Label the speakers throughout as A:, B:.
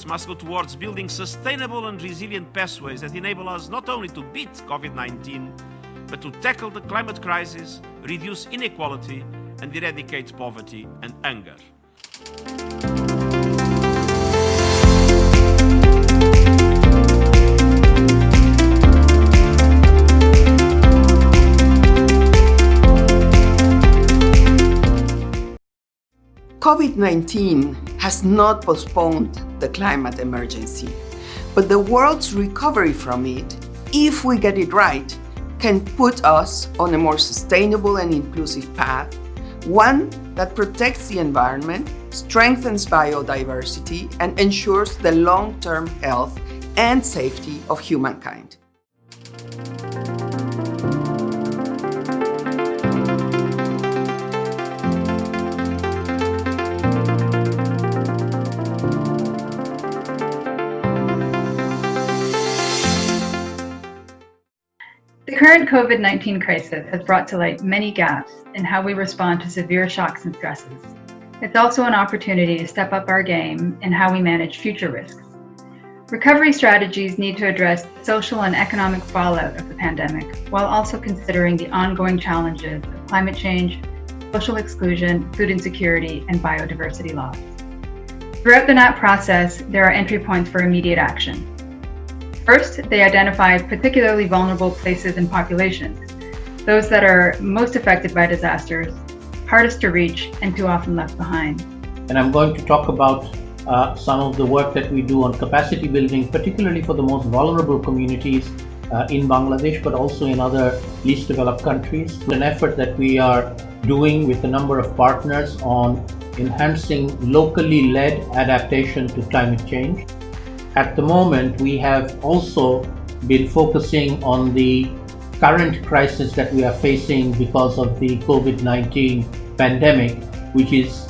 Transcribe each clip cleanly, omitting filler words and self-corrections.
A: must go towards building sustainable and resilient pathways that enable us not only to beat COVID-19, but to tackle the climate crisis, reduce inequality, and eradicate poverty and hunger.
B: COVID-19 has not postponed the climate emergency, but the world's recovery from it, if we get it right, can put us on a more sustainable and inclusive path, one that protects the environment, strengthens biodiversity, and ensures the long-term health and safety of humankind.
C: The current COVID-19 crisis has brought to light many gaps in how we respond to severe shocks and stresses. It's also an opportunity to step up our game in how we manage future risks. Recovery strategies need to address the social and economic fallout of the pandemic, while also considering the ongoing challenges of climate change, social exclusion, food insecurity, and biodiversity loss. Throughout the NAP process, there are entry points for immediate action. First, they identify particularly vulnerable places and populations, those that are most affected by disasters, hardest to reach, and too often left behind.
D: And I'm going to talk about some of the work that we do on capacity building, particularly for the most vulnerable communities in Bangladesh, but also in other least developed countries. An effort that we are doing with a number of partners on enhancing locally led adaptation to climate change. At the moment, we have also been focusing on the current crisis that we are facing because of the COVID-19 pandemic,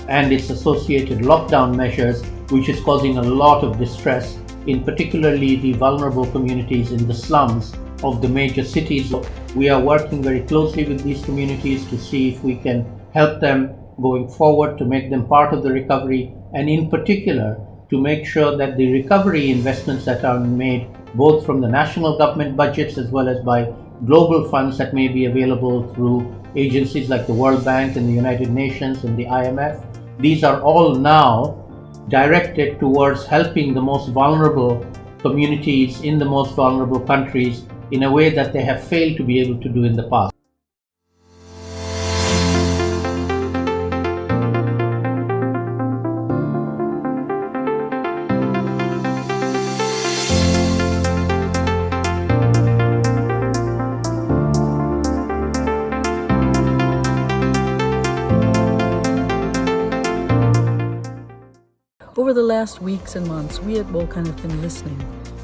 D: and its associated lockdown measures, which is causing a lot of distress in particularly the vulnerable communities in the slums of the major cities. So we are working very closely with these communities to see if we can help them going forward, to make them part of the recovery, and in particular to make sure that the recovery investments that are made both from the national government budgets as well as by global funds that may be available through agencies like the World Bank and the United Nations and the IMF, these are all now directed towards helping the most vulnerable communities in the most vulnerable countries in a way that they have failed to be able to do in the past.
E: Over the last weeks and months, we at Wokan have been listening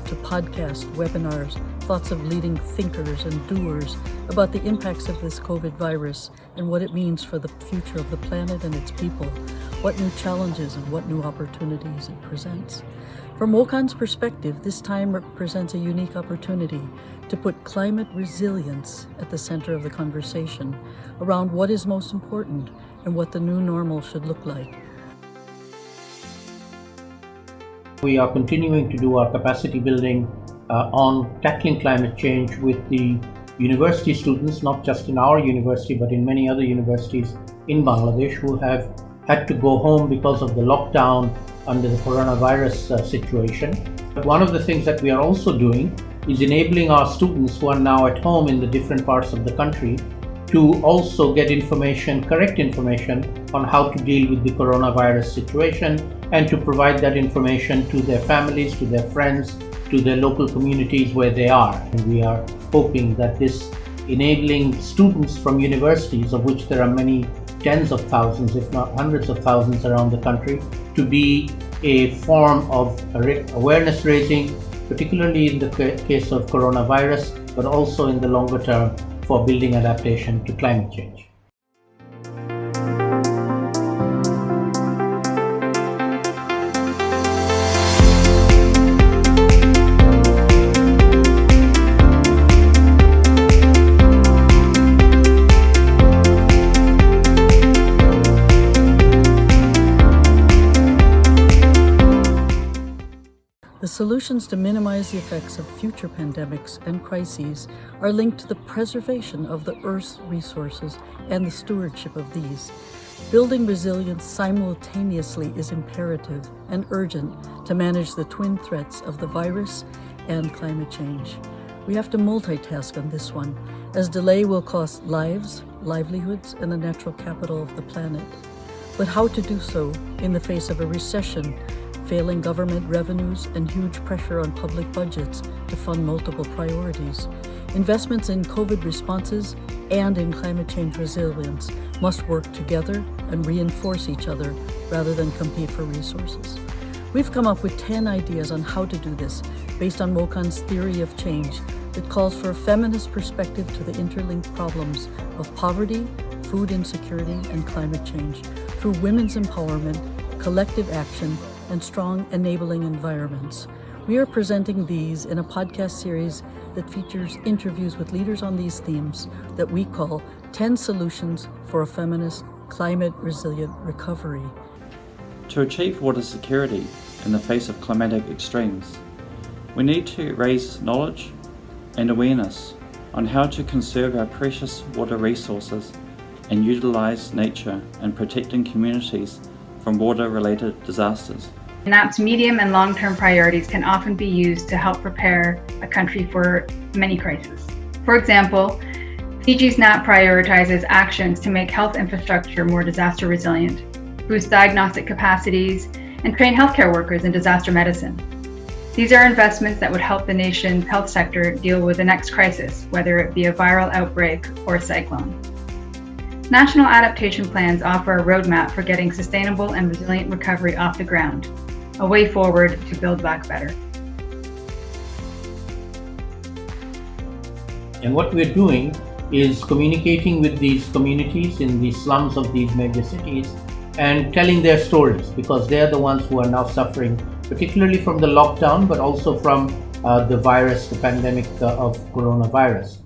E: to podcasts, webinars, thoughts of leading thinkers and doers about the impacts of this COVID virus and what it means for the future of the planet and its people, what new challenges and what new opportunities it presents. From Wokan's perspective, this time represents a unique opportunity to put climate resilience at the center of the conversation around what is most important and what the new normal should look like.
D: We are continuing to do our capacity building on tackling climate change with the university students, not just in our university, but in many other universities in Bangladesh who have had to go home because of the lockdown under the coronavirus situation. But one of the things that we are also doing is enabling our students who are now at home in the different parts of the country to also get information, correct information on how to deal with the coronavirus situation, and to provide that information to their families, to their friends, to their local communities where they are. And we are hoping that this enabling students from universities, of which there are many tens of thousands, if not hundreds of thousands around the country, to be a form of awareness raising, particularly in the case of coronavirus, but also in the longer term for building adaptation to climate change.
E: solutions to minimize the effects of future pandemics and crises are linked to the preservation of the Earth's resources and the stewardship of these. Building resilience simultaneously is imperative and urgent to manage the twin threats of the virus and climate change. We have to multitask on this one, as delay will cost lives, livelihoods, and the natural capital of the planet. But how to do so in the face of a recession, failing government revenues, and huge pressure on public budgets to fund multiple priorities? Investments in COVID responses and in climate change resilience must work together and reinforce each other rather than compete for resources. We've come up with 10 ideas on how to do this based on Wokan's theory of change that calls for a feminist perspective to the interlinked problems of poverty, food insecurity, and climate change through women's empowerment, collective action, and strong enabling environments. We are presenting these in a podcast series that features interviews with leaders on these themes that we call 10 Solutions for a Feminist Climate Resilient Recovery.
F: To achieve water security in the face of climatic extremes, we need to raise knowledge and awareness on how to conserve our precious water resources and utilize nature in protecting communities from water-related disasters.
C: NAP's medium and long-term priorities can often be used to help prepare a country for many crises. For example, Fiji's NAP prioritizes actions to make health infrastructure more disaster resilient, boost diagnostic capacities, and train healthcare workers in disaster medicine. These are investments that would help the nation's health sector deal with the next crisis, whether it be a viral outbreak or a cyclone. National adaptation plans offer a roadmap for getting sustainable and resilient recovery off the ground, a way forward to build back better.
D: And what we're doing is communicating with these communities in the slums of these major cities and telling their stories, because they're the ones who are now suffering, particularly from the lockdown, but also from the virus, the pandemic of coronavirus.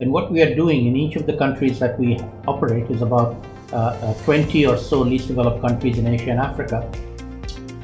D: And what we are doing in each of the countries that we operate is about 20 or so least developed countries in Asia and Africa,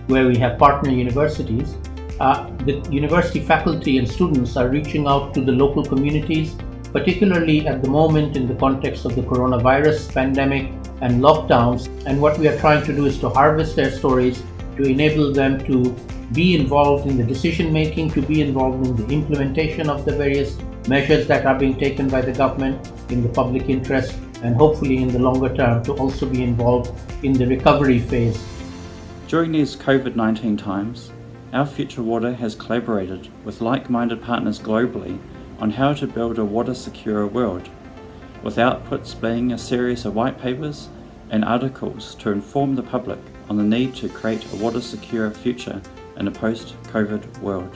D: where we have partner universities. The university faculty and students are reaching out to the local communities, particularly at the moment in the context of the coronavirus pandemic and lockdowns. And what we are trying to do is to harvest their stories, to enable them to be involved in the decision making, to be involved in the implementation of the various measures that are being taken by the government in the public interest, and hopefully in the longer term to also be involved in the recovery phase.
F: During these COVID-19 times, our Future Water has collaborated with like-minded partners globally on how to build a water-secure world, with outputs being a series of white papers and articles to inform the public on the need to create a water-secure future in a post-COVID world.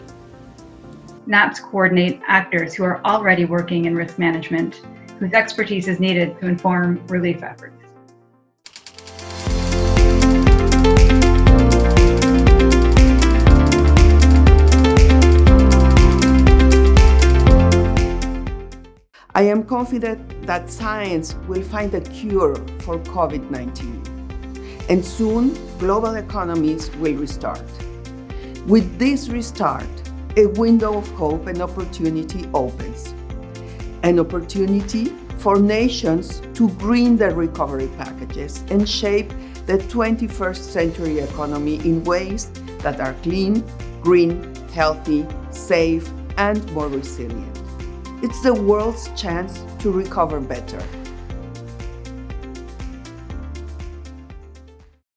C: NAPs coordinate actors who are already working in risk management, whose expertise is needed to inform relief efforts.
B: I am confident that science will find a cure for COVID-19, and soon global economies will restart. With this restart, a window of hope and opportunity opens. An opportunity for nations to green their recovery packages and shape the 21st century economy in ways that are clean, green, healthy, safe, and more resilient. It's the world's chance to recover better.